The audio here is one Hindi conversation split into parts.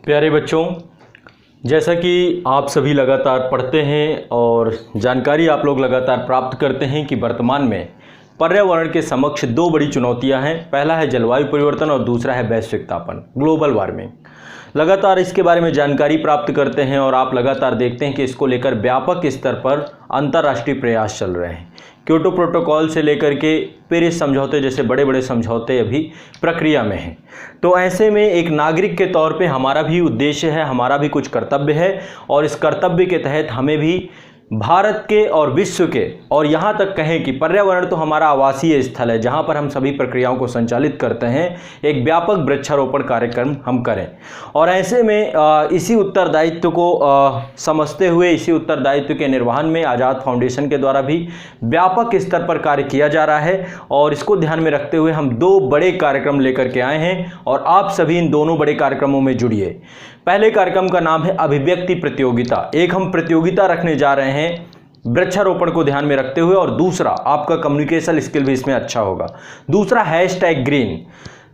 प्यारे बच्चों, जैसा कि आप सभी लगातार पढ़ते हैं और जानकारी आप लोग लगातार प्राप्त करते हैं कि वर्तमान में पर्यावरण के समक्ष दो बड़ी चुनौतियां हैं। पहला है जलवायु परिवर्तन और दूसरा है वैश्विक तापन, ग्लोबल वार्मिंग। लगातार इसके बारे में जानकारी प्राप्त करते हैं और आप लगातार देखते हैं कि इसको लेकर व्यापक स्तर पर अंतर्राष्ट्रीय प्रयास चल रहे हैं। क्योटो प्रोटोकॉल से लेकर के पेरिस समझौते जैसे बड़े बड़े समझौते अभी प्रक्रिया में हैं। तो ऐसे में एक नागरिक के तौर पे हमारा भी उद्देश्य है, हमारा भी कुछ कर्तव्य है और इस कर्तव्य के तहत हमें भी भारत के और विश्व के और यहाँ तक कहें कि पर्यावरण तो हमारा आवासीय स्थल है जहाँ पर हम सभी प्रक्रियाओं को संचालित करते हैं, एक व्यापक वृक्षारोपण कार्यक्रम हम करें। और ऐसे में इसी उत्तरदायित्व को समझते हुए इसी उत्तरदायित्व के निर्वहन में आज़ाद फाउंडेशन के द्वारा भी व्यापक स्तर पर कार्य किया जा रहा है और इसको ध्यान में रखते हुए हम दो बड़े कार्यक्रम लेकर के आए हैं और आप सभी इन दोनों बड़े कार्यक्रमों में जुड़िए। पहले कार्यक्रम का नाम है अभिव्यक्ति प्रतियोगिता। एक हम प्रतियोगिता रखने जा रहे हैं वृक्षारोपण को ध्यान में रखते हुए और दूसरा आपका कम्युनिकेशन स्किल भी इसमें अच्छा होगा। दूसरा #ग्रीन।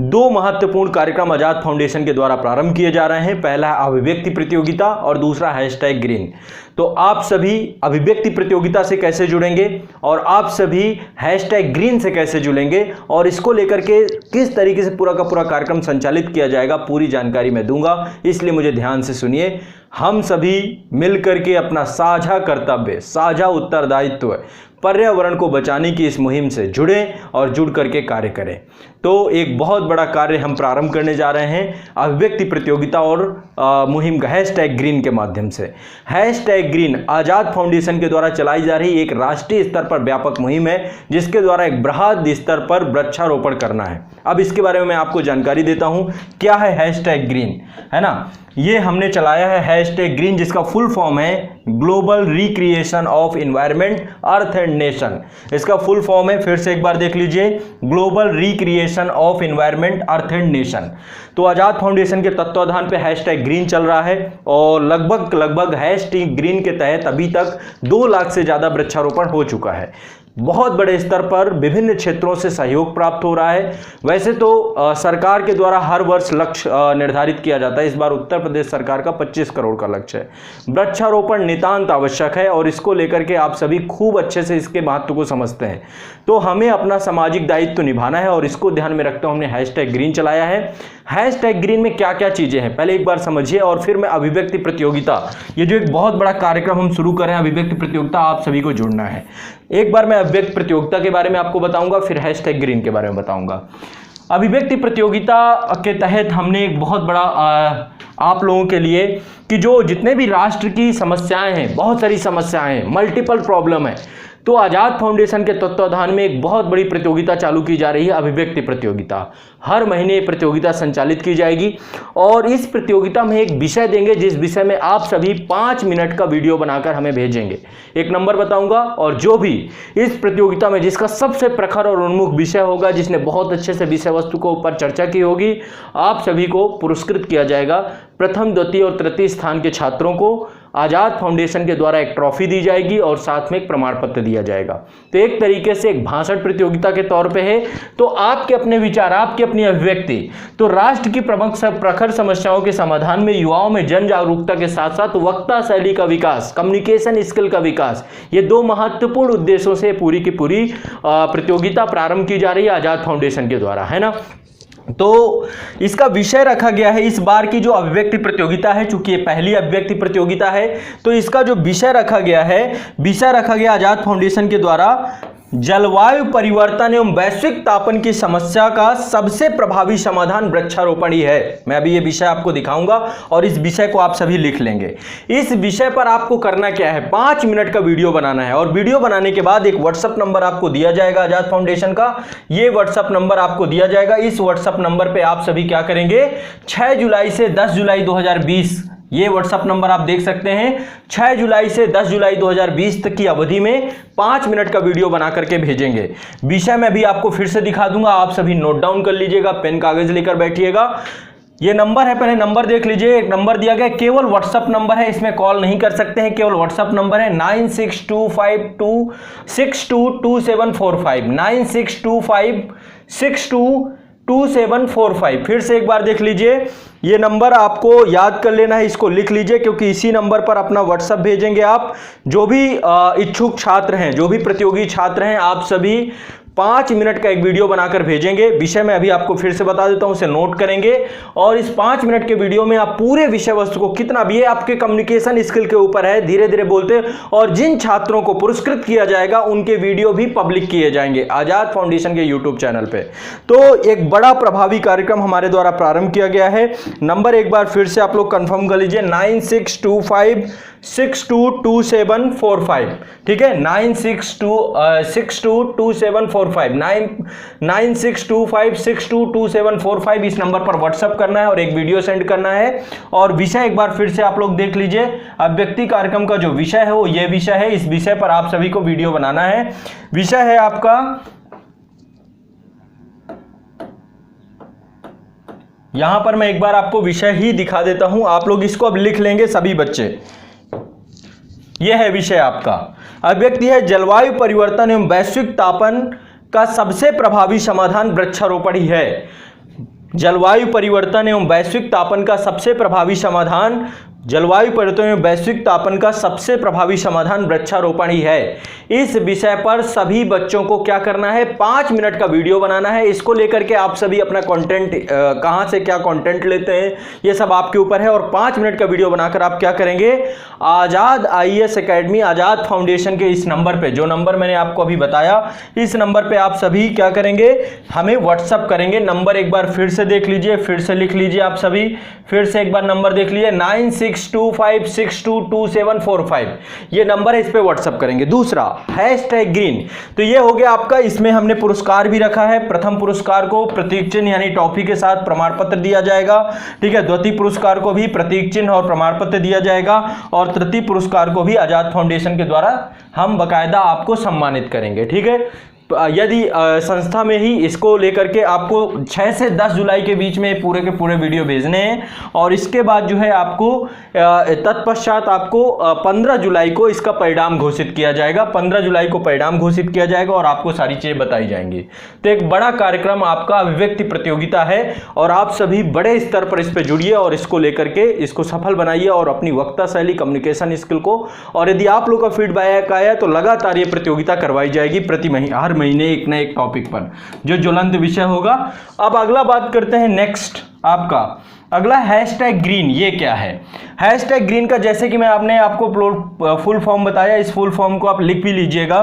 दो महत्वपूर्ण कार्यक्रम आज़ाद फाउंडेशन के द्वारा प्रारंभ किए जा रहे हैं। पहला है अभिव्यक्ति प्रतियोगिता और दूसरा #ग्रीन। तो आप सभी अभिव्यक्ति प्रतियोगिता से कैसे जुड़ेंगे और आप सभी #ग्रीन से कैसे जुड़ेंगे और इसको लेकर के किस तरीके से पूरा का पूरा कार्यक्रम संचालित किया जाएगा, पूरी जानकारी मैं दूंगा, इसलिए मुझे ध्यान से सुनिए। हम सभी मिलकर के अपना साझा कर्तव्य, साझा उत्तरदायित्व पर्यावरण को बचाने की इस मुहिम से जुड़ें और जुड़ करके कार्य करें। तो एक बहुत बड़ा कार्य हम प्रारंभ करने जा रहे हैं अभिव्यक्ति प्रतियोगिता और मुहिम का #ग्रीन के माध्यम से। #ग्रीन आज़ाद फाउंडेशन के द्वारा चलाई जा रही एक राष्ट्रीय स्तर पर व्यापक मुहिम है जिसके द्वारा एक बृहद स्तर पर वृक्षारोपण करना है। अब इसके बारे में मैं आपको जानकारी देता हूं, क्या है #ग्रीन, है ना। ये हमने चलाया है #ग्रीन जिसका फुल फॉर्म है global recreation of environment earth and nation. इसका फुल फॉर्म है, फिर से एक बार देख लीजिए, global recreation of environment earth and nation. तो आज़ाद फाउंडेशन के तत्वाधान पे #ग्रीन चल रहा है और लगभग #ग्रीन के तहत अभी तक 2 लाख से ज़्यादा वृक्षारोपण हो चुका है। बहुत बड़े स्तर पर विभिन्न क्षेत्रों से सहयोग प्राप्त हो रहा है। वैसे तो सरकार के द्वारा हर वर्ष लक्ष्य निर्धारित किया जाता है। इस बार उत्तर प्रदेश सरकार का 25 करोड़ का लक्ष्य है। वृक्षारोपण नितांत आवश्यक है और इसको लेकर के आप सभी खूब अच्छे से इसके महत्व को समझते हैं। तो हमें अपना सामाजिक दायित्व निभाना है और इसको ध्यान में रखते हुए हमने #ग्रीन चलाया है। #ग्रीन में क्या क्या चीजें हैं पहले एक बार समझिए और फिर मैं अभिव्यक्ति प्रतियोगिता, ये जो एक बहुत बड़ा कार्यक्रम हम शुरू करें अभिव्यक्ति प्रतियोगिता, आप सभी को जुड़ना है। एक बार मैं अभिव्यक्ति प्रतियोगिता के बारे में आपको बताऊंगा, फिर #ग्रीन के बारे में बताऊंगा। अभिव्यक्ति प्रतियोगिता के तहत हमने एक बहुत बड़ा आप लोगों के लिए कि जो जितने भी राष्ट्र की समस्याएं हैं, बहुत सारी समस्याएं हैं, मल्टीपल प्रॉब्लम है, तो आज़ाद फाउंडेशन के तत्वाधान में एक बहुत बड़ी प्रतियोगिता चालू की जा रही है, अभिव्यक्ति प्रतियोगिता। हर महीने ये प्रतियोगिता संचालित की जाएगी और इस प्रतियोगिता में एक विषय देंगे जिस विषय में आप सभी 5 मिनट का वीडियो बनाकर हमें भेजेंगे। एक नंबर बताऊंगा और जो भी इस प्रतियोगिता में जिसका सबसे प्रखर और उन्मुख विषय होगा, जिसने बहुत अच्छे से विषय वस्तु को ऊपर चर्चा की होगी, आप सभी को पुरस्कृत किया जाएगा। प्रथम, द्वितीय और तृतीय स्थान के छात्रों को आज़ाद फाउंडेशन के द्वारा एक ट्रॉफी दी जाएगी और साथ में एक प्रमाण पत्र दिया जाएगा। तो एक तरीके से एक भाषण प्रतियोगिता के तौर पे है। तो आपके अपने विचार, आपकी अपनी अभिव्यक्ति, तो राष्ट्र की प्रमुख प्रखर समस्याओं के समाधान में युवाओं में जन जागरूकता के साथ साथ वक्ता शैली का विकास, कम्युनिकेशन स्किल का विकास, ये 2 महत्वपूर्ण उद्देश्यों से पूरी की पूरी प्रतियोगिता प्रारंभ की जा रही है आज़ाद फाउंडेशन के द्वारा, है ना। तो इसका विषय रखा गया है इस बार की जो अभिव्यक्ति प्रतियोगिता है, चूंकि ये पहली अभिव्यक्ति प्रतियोगिता है, तो इसका जो विषय रखा गया आज़ाद फाउंडेशन के द्वारा जलवायु परिवर्तन एवं वैश्विक तापन की समस्या का सबसे प्रभावी समाधान वृक्षारोपण ही है। मैं अभी ये विषय आपको दिखाऊंगा और इस विषय को आप सभी लिख लेंगे। इस विषय पर आपको करना क्या है, 5 मिनट का वीडियो बनाना है और वीडियो बनाने के बाद एक व्हाट्सएप नंबर आपको दिया जाएगा आज़ाद फाउंडेशन का। ये व्हाट्सएप नंबर आपको दिया जाएगा। इस व्हाट्सएप नंबर पर आप सभी क्या करेंगे, 6 जुलाई से 10 जुलाई 2020, ये व्हाट्सएप नंबर आप देख सकते हैं, 6 जुलाई से 10 जुलाई 2020 तक की अवधि में 5 मिनट का वीडियो बना करके भेजेंगे। विषय मैं भी आपको फिर से दिखा दूंगा, आप सभी नोट डाउन कर लीजिएगा, पेन कागज लेकर बैठिएगा। ये नंबर है, पहले नंबर देख लीजिए। एक नंबर दिया गया, केवल व्हाट्सएप नंबर है, इसमें कॉल नहीं कर सकते हैं, केवल व्हाट्सएप नंबर है 962526222745 962562 2745। फिर से एक बार देख लीजिए, ये नंबर आपको याद कर लेना है, इसको लिख लीजिए, क्योंकि इसी नंबर पर अपना व्हाट्सएप भेजेंगे आप। जो भी इच्छुक छात्र हैं, जो भी प्रतियोगी छात्र हैं, आप सभी 5 मिनट का एक वीडियो बनाकर भेजेंगे। विषय मैं अभी आपको फिर से बता देता हूं, उसे नोट करेंगे और इस 5 मिनट के वीडियो में आप पूरे विषय वस्तु को, कितना भी, ये आपके कम्युनिकेशन स्किल के ऊपर है, धीरे धीरे बोलते, और जिन छात्रों को पुरस्कृत किया जाएगा उनके वीडियो भी पब्लिक किए जाएंगे आजाद फाउंडेशन के यूट्यूब चैनल पे। तो एक बड़ा प्रभावी कार्यक्रम हमारे द्वारा प्रारंभ किया गया है। नंबर एक बार फिर से आप लोग कंफर्म कर लीजिए, 9625622745। ठीक है, 9626222745, 9625622745। इस नंबर पर व्हाट्सएप करना है और एक वीडियो सेंड करना है। और विषय एक बार फिर से आप लोग देख लीजिए, अभिव्यक्ति कार्यक्रम का जो विषय है वो ये विषय है। इस विषय पर आप सभी को वीडियो बनाना है। विषय है आपका, यहां पर मैं एक बार आपको विषय ही दिखा देता हूं, आप लोग इसको अब लिख लेंगे सभी बच्चे। यह है विषय आपका, अभिव्यक्ति है जलवायु परिवर्तन एवं वैश्विक तापन का सबसे प्रभावी समाधान वृक्षारोपण ही है। जलवायु परिवर्तन एवं वैश्विक तापन का सबसे प्रभावी समाधान, जलवायु परिवर्तन एवं वैश्विक तापन का सबसे प्रभावी समाधान वृक्षारोपण ही है। इस विषय पर सभी बच्चों को क्या करना है, 5 मिनट का वीडियो बनाना है। इसको लेकर के आप सभी अपना कंटेंट, कहां से क्या कंटेंट लेते हैं ये सब आपके ऊपर है। और 5 मिनट का वीडियो बनाकर आप क्या करेंगे, आजाद आईएएस एकेडमी, आजाद फाउंडेशन के इस नंबर पे, जो नंबर मैंने आपको अभी बताया, इस नंबर पे आप सभी क्या करेंगे, हमें व्हाट्सएप करेंगे। नंबर एक बार फिर से देख लीजिए, फिर से लिख लीजिए आप सभी, फिर से एक बार नंबर देख लीजिए, 9625622745। ये नंबर है, इस पे व्हाट्सएप करेंगे। दूसरा हैशटैग ग्रीन, तो ये हो गया आपका, इसमें हमने पुरस्कार भी रखा है। प्रथम पुरस्कार को प्रतीक चिन्ह यानी टॉफी के साथ प्रमाण पत्र दिया जाएगा। ठीक है, द्वितीय पुरस्कार को भी प्रतीक चिन्ह और प्रमाण पत्र दिया जाएगा, और तृतीय पुरस्कार को भी आजाद फाउंडेशन के द्वारा हम बकायदा आपको सम्मानित करेंगे। ठीक है, यदि संस्था में ही इसको लेकर के आपको 6 से 10 जुलाई के बीच में पूरे के पूरे वीडियो भेजने हैं, और इसके बाद जो है आपको तत्पश्चात आपको 15 जुलाई को इसका परिणाम घोषित किया जाएगा। 15 जुलाई को परिणाम घोषित किया जाएगा और आपको सारी चीजें बताई जाएंगी। तो एक बड़ा कार्यक्रम आपका अभिव्यक्ति प्रतियोगिता है, और आप सभी बड़े स्तर पर इस पर जुड़िए और इसको लेकर के इसको सफल बनाइए, और अपनी वक्ता शैली, कम्युनिकेशन स्किल को, और यदि आप लोग का फीडबैक आया तो लगातार ये प्रतियोगिता करवाई जाएगी प्रति हर महीने एक ना एक टॉपिक पर, जो ज्वलंत विषय होगा। अब अगला बात करते हैं, नेक्स्ट आपका अगला हैशटैग ग्रीन। ये क्या है हैशटैग ग्रीन का, जैसे कि मैं आपको फुल फॉर्म बताया, इस फुल फॉर्म को आप लिख भी लीजिएगा,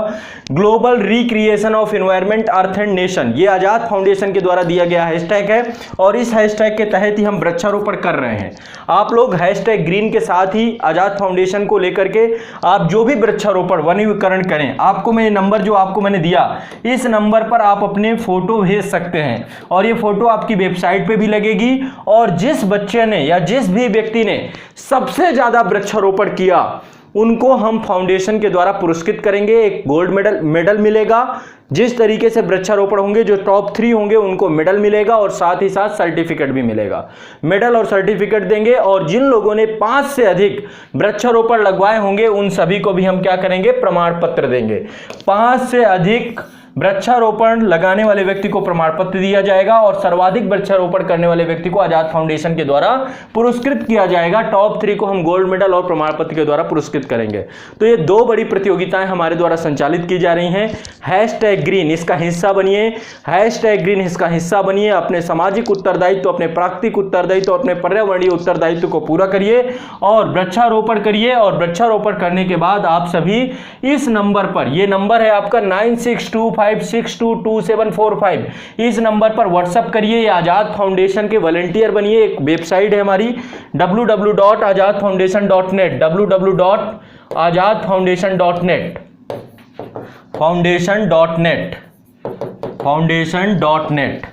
global recreation of environment earth and nation. ये आजाद फाउंडेशन के द्वारा दिया गया हैशटैग है, और इस हैशटैग के तहत ही हम वृक्षारोपण कर रहे हैं। आप लोग हैशटैग ग्रीन के साथ ही आजाद फाउंडेशन को लेकर के आप जो भी वृक्षारोपण, वनीकरण करें, आपको मैं नंबर जो आपको मैंने दिया, इस नंबर पर आप अपने फोटो भेज सकते हैं, और ये फोटो आपकी वेबसाइट पे भी लगेगी। और जिस बच्चे ने या जिस भी व्यक्ति ने सबसे ज्यादा वृक्षारोपण किया, उनको हम फाउंडेशन के द्वारा पुरस्कृत करेंगे। एक गोल्ड मेडल मिलेगा। जिस तरीके से वृक्षारोपण होंगे, जो टॉप 3 होंगे उनको मेडल मिलेगा, और साथ ही साथ सर्टिफिकेट भी मिलेगा। मेडल और सर्टिफिकेट देंगे, और जिन लोगों ने 5 से अधिक वृक्षारोपण लगवाए होंगे उन सभी को भी हम क्या करेंगे, प्रमाण पत्र देंगे। 5 से अधिक वृक्षारोपण लगाने वाले व्यक्ति को प्रमाण पत्र दिया जाएगा, और सर्वाधिक वृक्षारोपण करने वाले व्यक्ति को आजाद फाउंडेशन के द्वारा पुरस्कृत किया जाएगा। टॉप 3 को हम गोल्ड मेडल और प्रमाण पत्र के द्वारा पुरस्कृत करेंगे। तो ये 2 बड़ी प्रतियोगिताएं हमारे द्वारा संचालित की जा रही हैं। हैशटैग ग्रीन इसका हिस्सा बनिए, हैशटैग ग्रीन इसका हिस्सा बनिए। अपने सामाजिक उत्तरदायित्व, अपने प्राकृतिक उत्तरदायित्व, अपने पर्यावरणीय उत्तरदायित्व को पूरा करिए और वृक्षारोपण करिए। और वृक्षारोपण करने के बाद आप सभी इस नंबर पर, ये नंबर है आपका 9625622745, इस नंबर पर व्हाट्सएप करिए। आजाद फाउंडेशन के वॉलंटियर बनिए। एक वेबसाइट है हमारी www.azadfoundation.net, www.azadfoundation.net।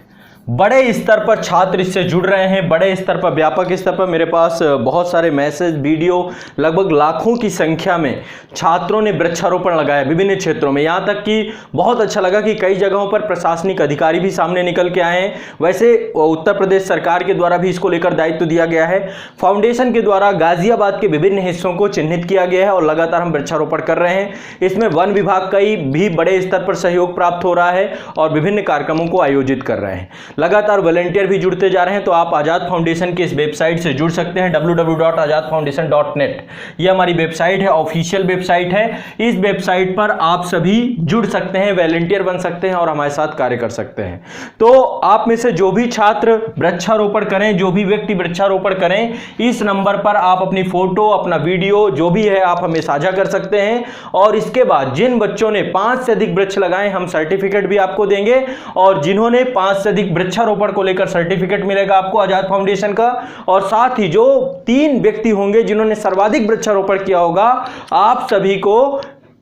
बड़े स्तर पर छात्र इससे जुड़ रहे हैं, बड़े स्तर पर, व्यापक स्तर पर। मेरे पास बहुत सारे मैसेज, वीडियो, लगभग लाखों की संख्या में छात्रों ने वृक्षारोपण लगाया विभिन्न क्षेत्रों में। यहाँ तक कि बहुत अच्छा लगा कि कई जगहों पर प्रशासनिक अधिकारी भी सामने निकल के आए हैं। वैसे उत्तर प्रदेश सरकार के द्वारा भी इसको लेकर दायित्व दिया गया है। फाउंडेशन के द्वारा गाजियाबाद के विभिन्न हिस्सों को चिन्हित किया गया है और लगातार हम वृक्षारोपण कर रहे हैं। इसमें वन विभाग का भी बड़े स्तर पर सहयोग प्राप्त हो रहा है और विभिन्न कार्यक्रमों को आयोजित कर रहे हैं। लगातार वॉलंटियर भी जुड़ते जा रहे हैं। तो आप आज़ाद फाउंडेशन की इस वेबसाइट से जुड़ सकते हैं, www.azadfoundation.net। ये हमारी वेबसाइट है, ऑफिशियल वेबसाइट है। इस वेबसाइट पर आप सभी जुड़ सकते हैं, वॉलंटियर बन सकते हैं और हमारे साथ कार्य कर सकते हैं। तो आप में से जो भी छात्र वृक्षारोपण करें, जो भी व्यक्ति वृक्षारोपण करें, इस नंबर पर आप अपनी फोटो, अपना वीडियो जो भी है आप हमें साझा कर सकते हैं। और इसके बाद जिन बच्चों ने 5 से अधिक वृक्ष लगाए, हम सर्टिफिकेट भी आपको देंगे। और जिन्होंने 5 से अधिक वृक्षारोपण को लेकर सर्टिफिकेट मिलेगा आपको आजाद फाउंडेशन का। और साथ ही जो 3 व्यक्ति होंगे जिन्होंने सर्वाधिक वृक्षारोपण किया होगा, आप सभी को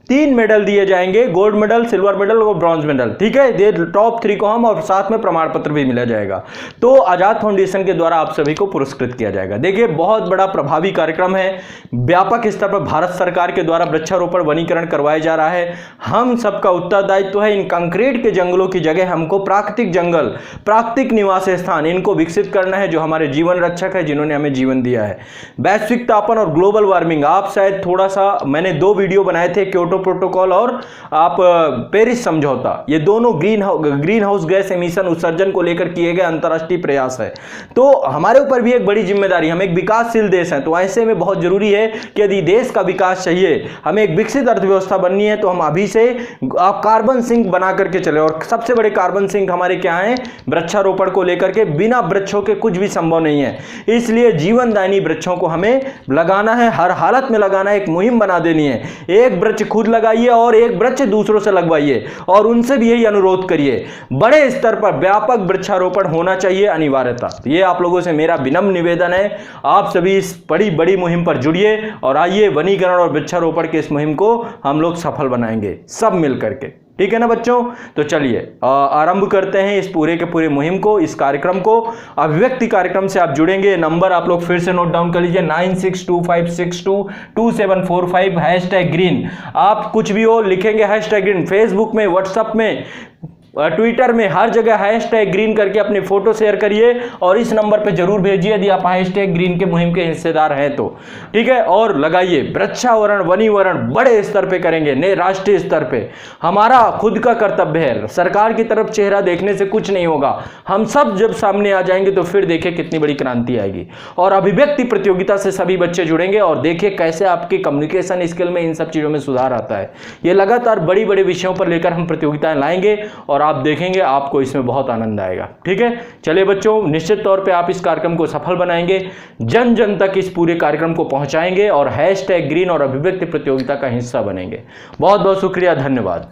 3 मेडल दिए जाएंगे, गोल्ड मेडल, सिल्वर मेडल और ब्रॉन्ज मेडल। ठीक है, ये टॉप 3 को हम, और साथ में प्रमाण पत्र भी मिला जाएगा। तो आजाद फाउंडेशन के द्वारा आप सभी को पुरस्कृत किया जाएगा। देखिए, बहुत बड़ा प्रभावी कार्यक्रम है। व्यापक स्तर पर भारत सरकार के द्वारा वृक्षारोपण वनीकरण करवाया जा रहा है। हम सबका उत्तरदायित्व है इन कंक्रीट के जंगलों की जगह हमको प्राकृतिक जंगल, प्राकृतिक निवास स्थान, इनको विकसित करना है, जो हमारे जीवन रक्षक है, जिन्होंने हमें जीवन दिया है। वैश्विक तापन और ग्लोबल वार्मिंग, आप शायद थोड़ा सा, मैंने 2 वीडियो बनाए थे, क्योटो प्रोटोकॉल और आप पेरिस समझौता, ये दोनों ग्रीन हाउस गैस एमिशन उत्सर्जन को लेकर किए गए अंतर्राष्ट्रीय प्रयास है। तो हमारे ऊपर भी एक बड़ी जिम्मेदारी, हम एक विकासशील देश हैं, तो ऐसे में बहुत जरूरी है कि यदि देश का विकास चाहिए, हमें एक विकसित अर्थव्यवस्था बननी है, तो हम अभी से कार्बन सिंक बना करके चले। और सबसे बड़े कार्बन सिंक हमारे क्या हैं? वृक्षारोपण को लेकर के। बिना वृक्षों के कुछ भी संभव नहीं है, इसलिए जीवनदायिनी वृक्षों को हमें लगाना है, हर हालत में लगाना है, एक मुहिम बना देनी है। एक वृक्ष खुद लगाइए और एक वृक्ष दूसरों से लगवाइए, और उनसे भी यही अनुरोध करिए। बड़े स्तर पर व्यापक वृक्षारोपण होना चाहिए अनिवार्यता। ये आप लोगों से मेरा विनम्र निवेदन है। आप सभी इस बड़ी मुहिम पर जुड़िए और आइए वनीकरण और वृक्षारोपण के इस मुहिम को हम लोग सफल बनाएंगे, सब मिल करके। ठीक है ना बच्चों? तो चलिए आरंभ करते हैं इस पूरे के पूरे मुहिम को, इस कार्यक्रम को। अभिव्यक्ति कार्यक्रम से आप जुड़ेंगे। नंबर आप लोग फिर से नोट डाउन कर लीजिए, 9625622745 #ग्रीन। आप कुछ भी हो लिखेंगे #ग्रीन, फेसबुक में, व्हाट्सएप में, ट्विटर में, हर जगह #ग्रीन करके अपनी फोटो शेयर करिए और इस नंबर पे जरूर भेजिए यदि आप #ग्रीन के मुहिम के हिस्सेदार हैं तो। ठीक है, और लगाइए। वृक्षावरण, वनीकरण बड़े स्तर पे करेंगे, ने राष्ट्रीय स्तर पे। हमारा खुद का कर्तव्य है, सरकार की तरफ चेहरा देखने से कुछ नहीं होगा। हम सब जब सामने आ जाएंगे तो फिर देखिए कितनी बड़ी क्रांति आएगी। और अभिव्यक्ति प्रतियोगिता से सभी बच्चे जुड़ेंगे और देखिए कैसे आपकी कम्युनिकेशन स्किल में, इन सब चीजों में सुधार आता है। ये लगातार बड़ी विषयों पर लेकर हम प्रतियोगिताएं लाएंगे और आप देखेंगे आपको इसमें बहुत आनंद आएगा। ठीक है, चलिए बच्चों, निश्चित तौर पे आप इस कार्यक्रम को सफल बनाएंगे, जन जन तक इस पूरे कार्यक्रम को पहुंचाएंगे और #ग्रीन और अभिव्यक्ति प्रतियोगिता का हिस्सा बनेंगे। बहुत बहुत शुक्रिया, धन्यवाद।